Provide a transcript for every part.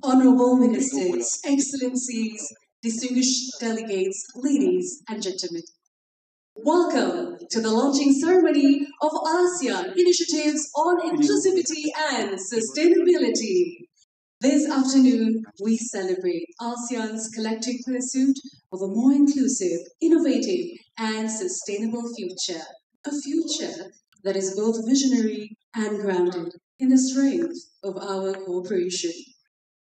Honorable Ministers, Excellencies, distinguished delegates, ladies and gentlemen. Welcome to the launching ceremony of ASEAN Initiatives on Inclusivity and Sustainability. This afternoon, we celebrate ASEAN's collective pursuit of a more inclusive, innovative and sustainable future. A future that is both visionary and grounded in the strength of our cooperation.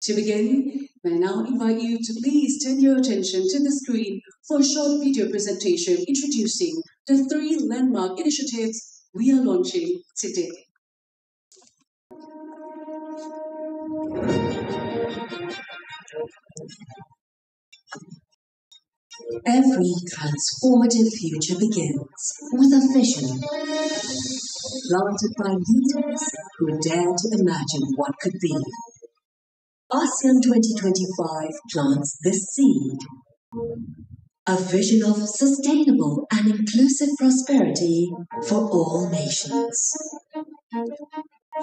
To begin, may I now invite you to please turn your attention to the screen for a short video presentation introducing the 3 landmark initiatives we are launching today. Every transformative future begins with a vision, planted by leaders who dare to imagine what could be. ASEAN 2025 plants this seed. A vision of sustainable and inclusive prosperity for all nations.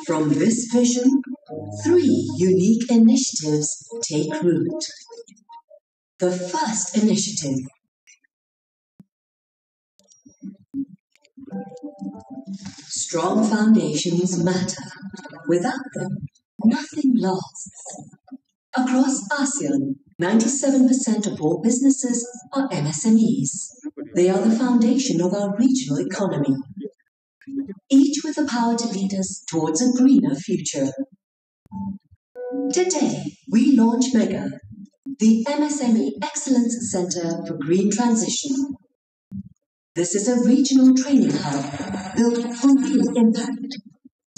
From this vision, 3 unique initiatives take root. The first initiative. Strong foundations matter. Without them, nothing lasts. Across ASEAN, 97% of all businesses are MSMEs. They are the foundation of our regional economy, each with the power to lead us towards a greener future. Today, we launch MEGA, the MSME Excellence Center for Green Transition. This is a regional training hub built for real impact.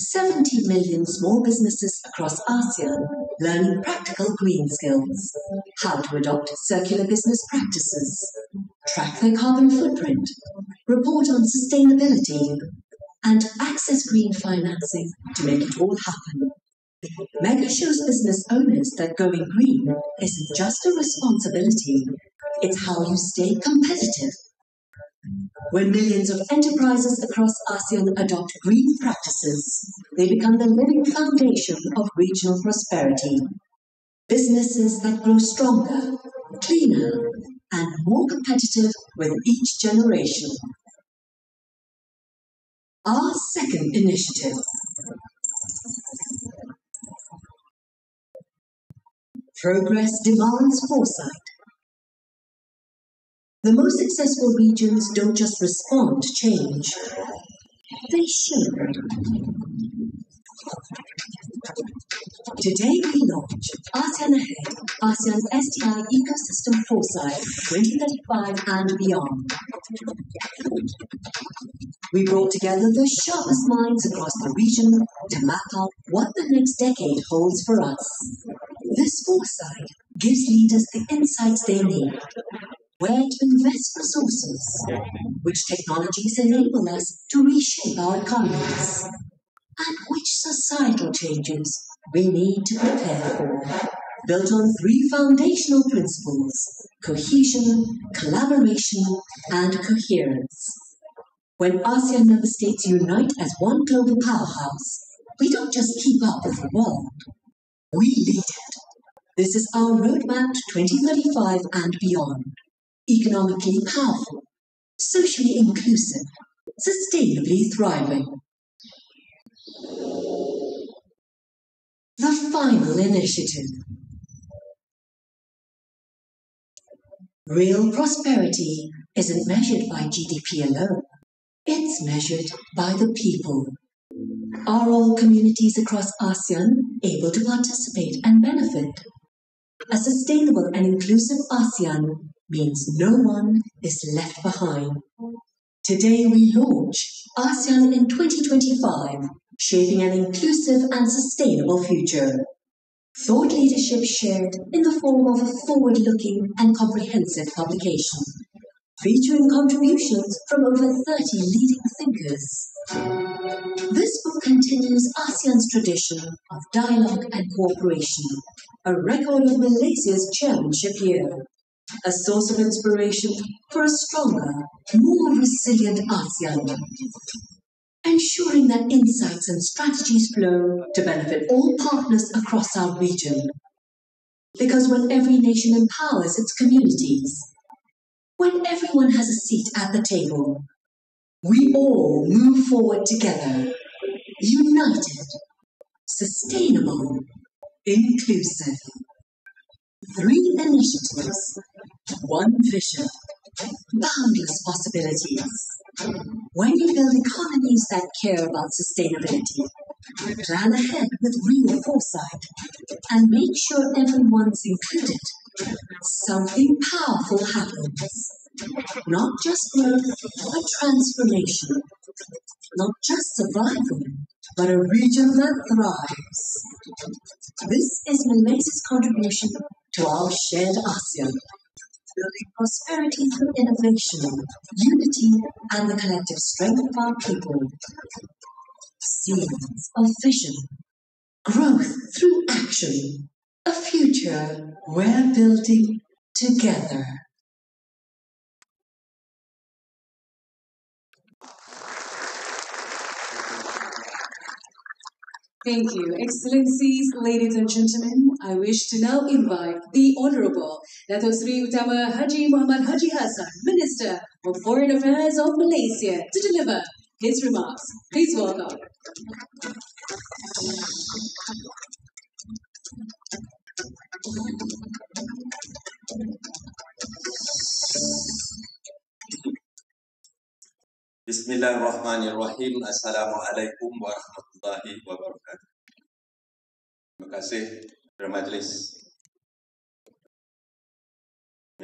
70 million small businesses across ASEAN learning practical green skills, how to adopt circular business practices, track their carbon footprint, report on sustainability, and access green financing to make it all happen. MEGA shows business owners that going green isn't just a responsibility, it's how you stay competitive. When millions of enterprises across ASEAN adopt green practices, they become the living foundation of regional prosperity. Businesses that grow stronger, cleaner, and more competitive with each generation. Our second initiative. Progress demands foresight. The most successful regions don't just respond to change, they shape it. Today we launch ASEAN Ahead, ASEAN STI Ecosystem Foresight 2035 and beyond. We brought together the sharpest minds across the region to map out what the next decade holds for us. This foresight gives leaders the insights they need. Where to invest resources, which technologies enable us to reshape our economies, and which societal changes we need to prepare for, built on 3 foundational principles: cohesion, collaboration, and coherence. When ASEAN member states unite as one global powerhouse, we don't just keep up with the world, we lead it. This is our roadmap to 2035 and beyond. Economically powerful, socially inclusive, sustainably thriving. The final initiative. Real prosperity isn't measured by GDP alone. It's measured by the people. Are all communities across ASEAN able to participate and benefit? A sustainable and inclusive ASEAN means no one is left behind. Today we launch ASEAN in 2025, shaping an inclusive and sustainable future. Thought leadership shared in the form of a forward-looking and comprehensive publication, featuring contributions from over 30 leading thinkers. This book continues ASEAN's tradition of dialogue and cooperation, a record of Malaysia's chairmanship year, a source of inspiration for a stronger, more resilient ASEAN, ensuring that insights and strategies flow to benefit all partners across our region. Because when every nation empowers its communities, when everyone has a seat at the table, we all move forward together, united, sustainable, inclusive. 3 initiatives, 1 vision, boundless possibilities. When you build economies that care about sustainability, plan ahead with real foresight, and make sure everyone's included, something powerful happens. Not just growth, but transformation. Not just survival, but a region that thrives. This is Malaysia's contribution to our shared ASEAN, building prosperity through innovation, unity, and the collective strength of our people. Seeds of vision, growth through action, a future we're building together. Thank you, Excellencies, ladies and gentlemen. I wish to now invite the Honorable Datuk Seri Utama Haji Muhammad Haji Hassan, Minister of Foreign Affairs of Malaysia, to deliver his remarks. Please welcome. Bismillahirrahmanirrahim. Assalamualaikum warahmatullahi wabarakatuh. Terima kasih Ketua Majlis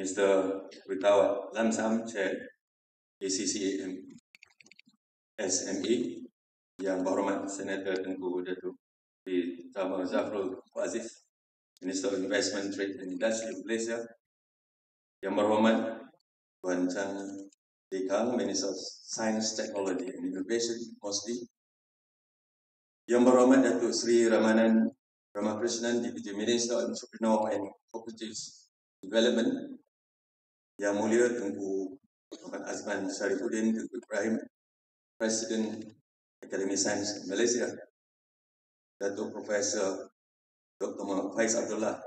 Mr. Witawat LANGSUNG, Chair ACCAM SME, Yang Berhormat Senator Tengku Datuk Utama Zafrul Aziz, Minister of Investment, Trade and Industry of Malaysia, Yang Berhormat Tuan Chan Dekang, Minister of Science, Technology and Innovation, mostly. Yang Berhormat Datuk Seri Ramakrishnan, Deputy Minister of Entrepreneur and Cooperative Development. Yang Mulia Tengku Muhammad Azman Sharifuddin, Tengku Ibrahim, President Academy Science Malaysia. Datuk Professor Dr. Muhammad Faiz Abdullah,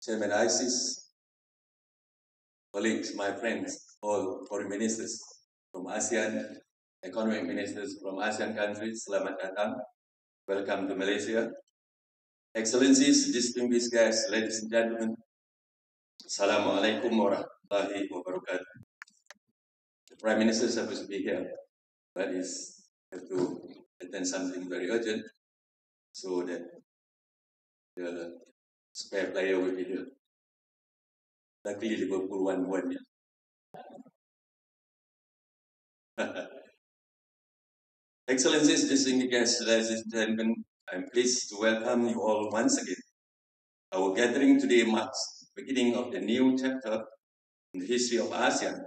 Chairman ISIS. Colleagues, my friends, all foreign ministers from ASEAN, economic ministers from ASEAN countries, selamat datang. Welcome to Malaysia. Excellencies, distinguished guests, ladies and gentlemen, Assalamualaikum warahmatullahi wabarakatuh. The Prime Minister is supposed to be here, but is have to attend something very urgent, so that the spare player will be here. Luckily, Liverpool won. Excellencies, distinguished guests, ladies and gentlemen, I'm pleased to welcome you all once again. Our gathering today marks the beginning of the new chapter in the history of ASEAN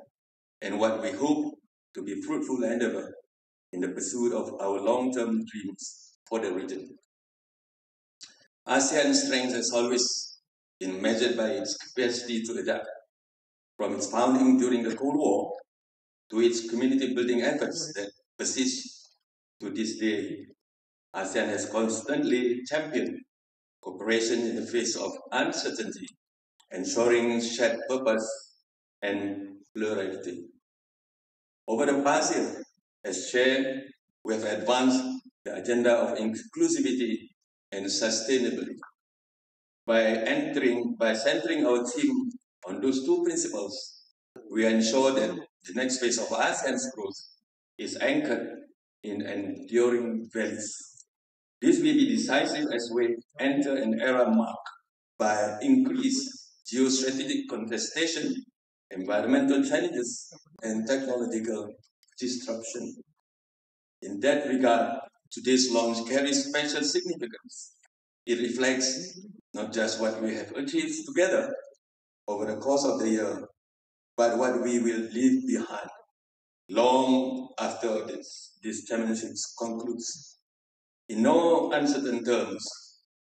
and what we hope to be fruitful endeavor in the pursuit of our long-term dreams for the region. ASEAN's strength has always been measured by its capacity to adapt, from its founding during the Cold War to its community-building efforts that persist to this day. ASEAN has constantly championed cooperation in the face of uncertainty, ensuring shared purpose and plurality. Over the past year, as Chair, we have advanced the agenda of inclusivity and sustainability. By centering our theme on those 2 principles, we ensure that the next phase of ASEAN's growth is anchored in enduring values. This will be decisive as we enter an era marked by increased geostrategic contestation, environmental challenges, and technological disruption. In that regard, today's launch carries special significance. It reflects not just what we have achieved together over the course of the year, but what we will leave behind long after this championship concludes. In no uncertain terms,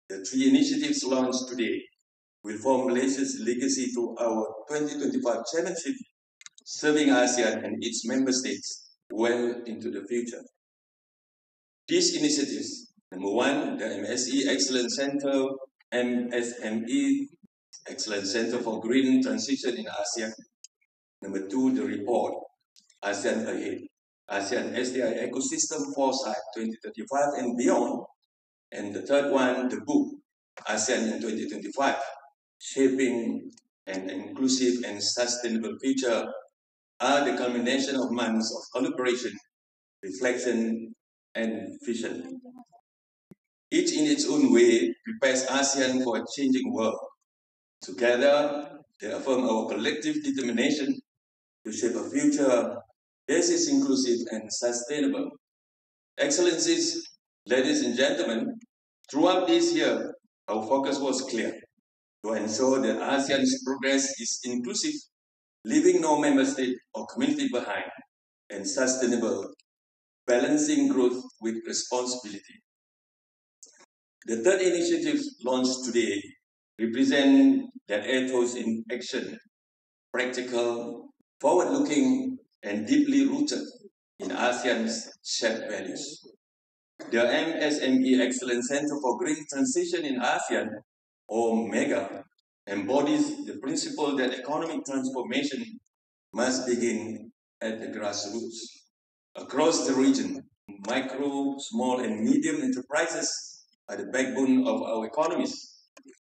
the 3 initiatives launched today will form Malaysia's legacy to our 2025 championship, serving ASEAN and its member states well into the future. These initiatives, number 1, the MSE Excellence Center, MSME Excellence Center for Green Transition in ASEAN. Number 2, the report, ASEAN Ahead, ASEAN SDI Ecosystem Foresight 2035 and beyond. And the third one, the book, ASEAN in 2025, Shaping an Inclusive and Sustainable Future, are the culmination of months of collaboration, reflection, and vision. Each in its own way prepares ASEAN for a changing world. Together, they affirm our collective determination to shape a future that is inclusive and sustainable. Excellencies, ladies and gentlemen, throughout this year, our focus was clear: to ensure that ASEAN's progress is inclusive, leaving no member state or community behind, and sustainable, balancing growth with responsibility. The third initiative launched today represent that ethos in action, practical, forward-looking, and deeply rooted in ASEAN's shared values. The MSME Excellence Center for Green Transition in ASEAN, or MEGA, embodies the principle that economic transformation must begin at the grassroots. Across the region, micro, small, and medium enterprises are the backbone of our economies.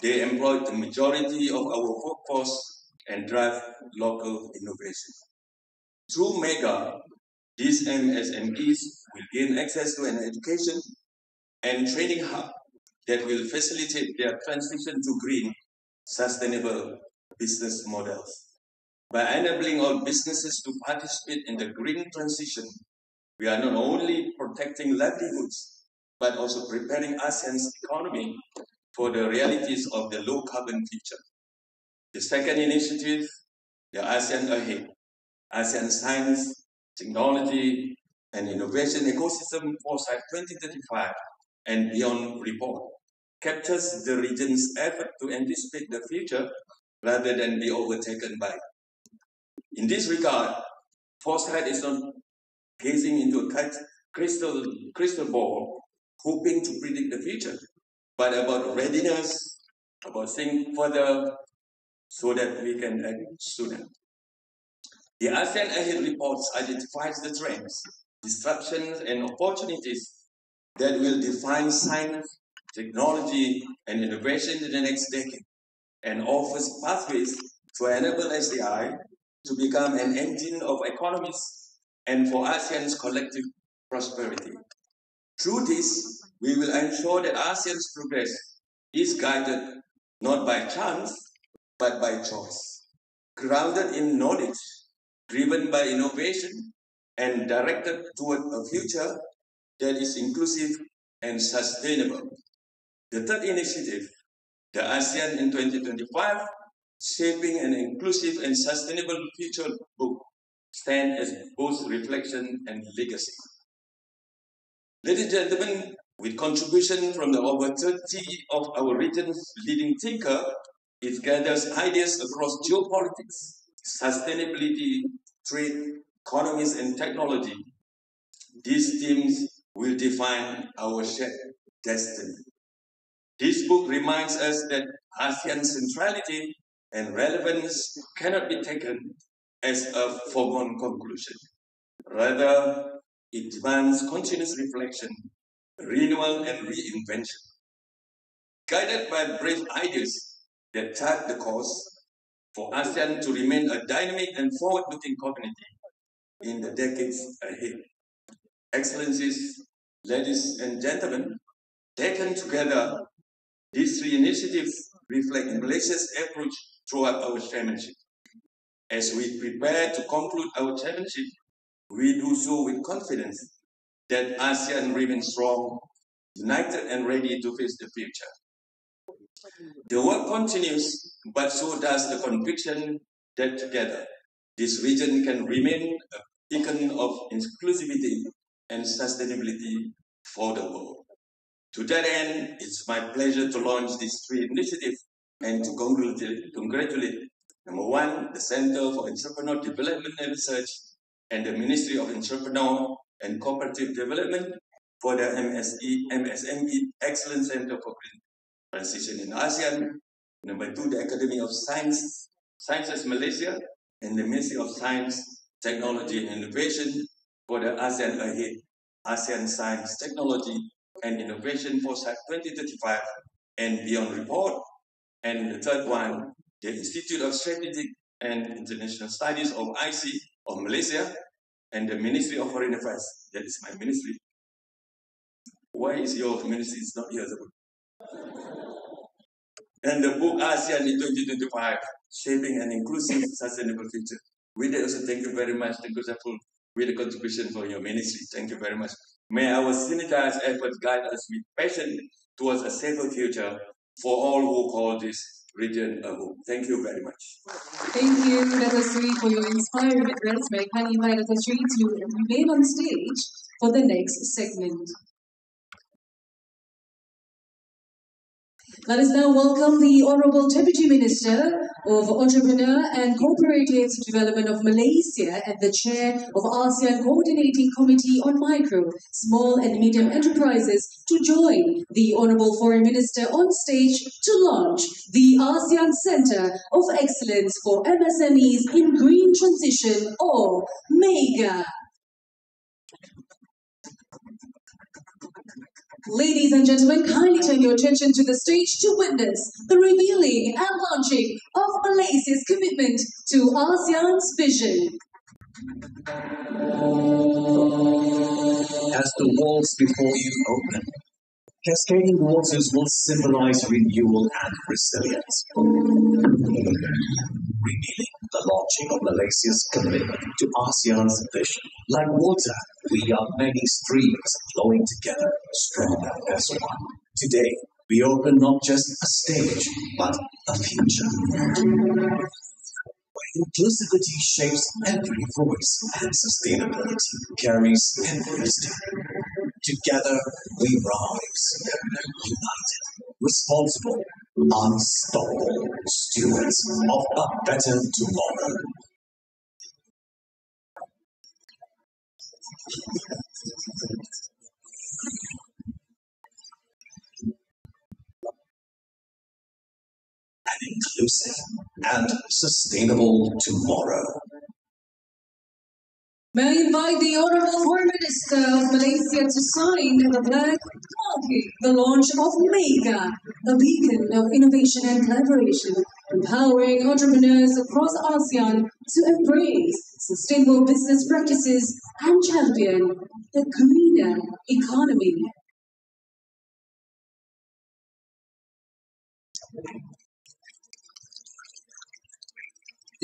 They employ the majority of our workforce and drive local innovation. Through MEGA, these MSMEs will gain access to an education and training hub that will facilitate their transition to green, sustainable business models. By enabling all businesses to participate in the green transition, we are not only protecting livelihoods, but also preparing ASEAN's economy for the realities of the low-carbon future. The second initiative, the ASEAN Ahead, ASEAN Science, Technology, and Innovation Ecosystem Foresight 2035 and Beyond report, captures the region's effort to anticipate the future rather than be overtaken by it. In this regard, foresight is not gazing into a crystal ball, hoping to predict the future, but about readiness, about seeing further so that we can act sooner. The ASEAN Ahead reports identifies the trends, disruptions, and opportunities that will define science, technology, and innovation in the next decade, and offers pathways to enable SDI to become an engine of economies and for ASEAN's collective prosperity. Through this, we will ensure that ASEAN's progress is guided not by chance, but by choice, grounded in knowledge, driven by innovation, and directed toward a future that is inclusive and sustainable. The third initiative, the ASEAN in 2025, Shaping an Inclusive and Sustainable Future book, stand as both reflection and legacy. Ladies and gentlemen, with contribution from the over 30 of our region's leading thinkers, it gathers ideas across geopolitics, sustainability, trade, economies, and technology. These themes will define our shared destiny. This book reminds us that ASEAN's centrality and relevance cannot be taken as a foregone conclusion. Rather, it demands continuous reflection, renewal, and reinvention. Guided by brave ideas that chart the course for ASEAN to remain a dynamic and forward-looking community in the decades ahead. Excellencies, ladies and gentlemen, taken together, these 3 initiatives reflect Malaysia's approach throughout our championship. As we prepare to conclude our championship, we do so with confidence that ASEAN remains strong, united, and ready to face the future. The work continues, but so does the conviction that together this region can remain a beacon of inclusivity and sustainability for the world. To that end, it's my pleasure to launch this three initiative and to congratulate number one, the Center for Entrepreneurial Development and Research and the Ministry of Entrepreneurial and Cooperative Development for the MSME Excellence Center for Green Transition in ASEAN. Number two, the Academy of Sciences Malaysia and the Ministry of Science, Technology and Innovation for the ASEAN Ahead, ASEAN Science, Technology and Innovation Foresight 2035 and Beyond Report. And the third one, the Institute of Strategic and International Studies of IC of Malaysia and the Ministry of Foreign Affairs. That is my ministry. Why is your ministry not here? And the book ASEAN in 2025, Shaping an Inclusive Sustainable Future. With that also, thank you very much. Thank you, Zaful, with the contribution for your ministry. Thank you very much. May our synergized efforts guide us with passion towards a safer future for all who call this region a home. Thank you very much. Thank you, Dr. Seri, for your inspiring address. May I kindly invite Dr. Seri to remain on stage for the next segment. Let us now welcome the Honorable Deputy Minister of Entrepreneur and Cooperative Development of Malaysia and the Chair of ASEAN Coordinating Committee on Micro, Small and Medium Enterprises to join the Honorable Foreign Minister on stage to launch the ASEAN Center of Excellence for MSMEs in Green Transition, or MEGA. Ladies and gentlemen, kindly turn your attention to the stage to witness the revealing and launching of Malaysia's commitment to ASEAN's vision. As the walls before you open, cascading waters will symbolize renewal and resilience, revealing the launching of Malaysia's commitment to ASEAN's vision. Like water, we are many streams flowing together, strong as one. Today, we open not just a stage, but a future, where inclusivity shapes every voice and sustainability carries every step. Together, we rise, united, responsible, unstoppable stewards of a better tomorrow. An inclusive and sustainable tomorrow. May I invite the Honorable Foreign Minister of Malaysia to sign the flag marking the launch of MEGA, a beacon of innovation and collaboration, empowering entrepreneurs across ASEAN to embrace sustainable business practices and champion the greener economy.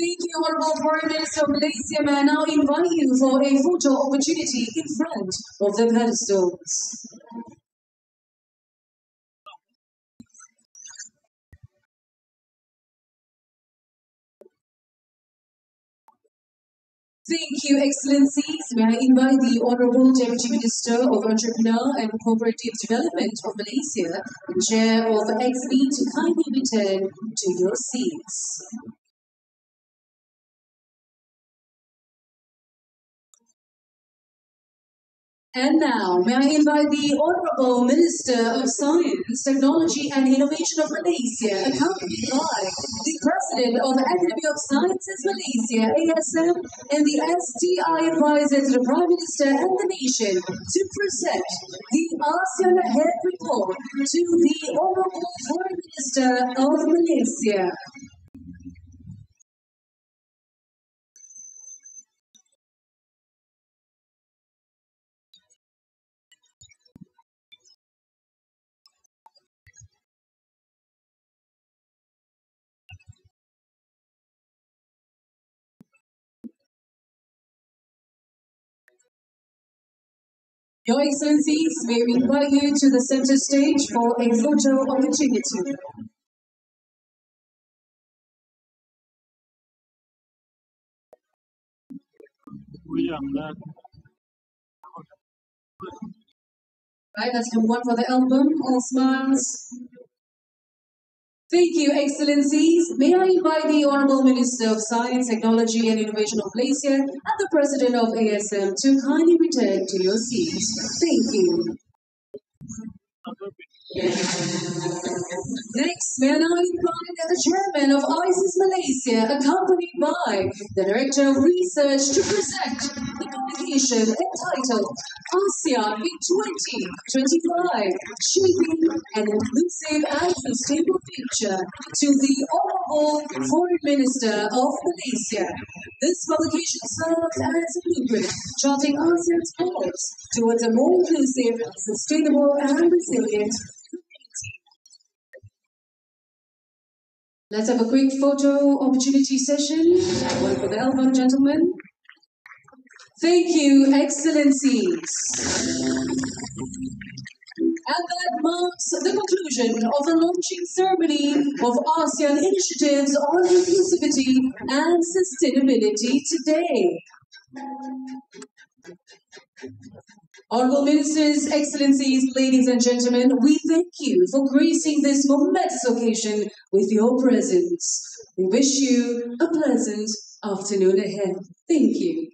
Thank you, Honorable Foreign Minister of Malaysia. May I now invite you for a photo opportunity in front of the pedestals. Thank you, Excellencies. May I invite the Honorable Deputy Minister of Entrepreneur and Cooperative Development of Malaysia, and Chair of XB, to kindly return to your seats. And now, may I invite the Honorable Minister of Science, Technology and Innovation of Malaysia, accompanied by the President of the Academy of Sciences Malaysia, ASM, and the STI advisor to the Prime Minister and the nation to present the ASEAN Ahead Report to the Honorable Foreign Minister of Malaysia. Your Excellencies, may we invite you to the center stage for a photo opportunity. Right, that's number one for the album. All smiles. Thank you, Excellencies. May I invite the Honorable Minister of Science, Technology and Innovation of Malaysia and the President of ASM to kindly return to your seats. Thank you. Next, may I now invite the Chairman of ISIS Malaysia, accompanied by the Director of Research, to present the publication entitled ASEAN in 2025, Shaping an Inclusive and Sustainable Future to the Honorable Foreign Minister of Malaysia. This publication serves as a blueprint charting ASEAN's course towards a more inclusive, sustainable and resilient. Let's have a quick photo opportunity session. One for the album, gentlemen. Thank you, Excellencies. And that marks the conclusion of the launching ceremony of ASEAN Initiatives on Inclusivity and Sustainability today. Honorable Ministers, Excellencies, ladies and gentlemen, we thank you for gracing this momentous occasion with your presence. We wish you a pleasant afternoon ahead. Thank you.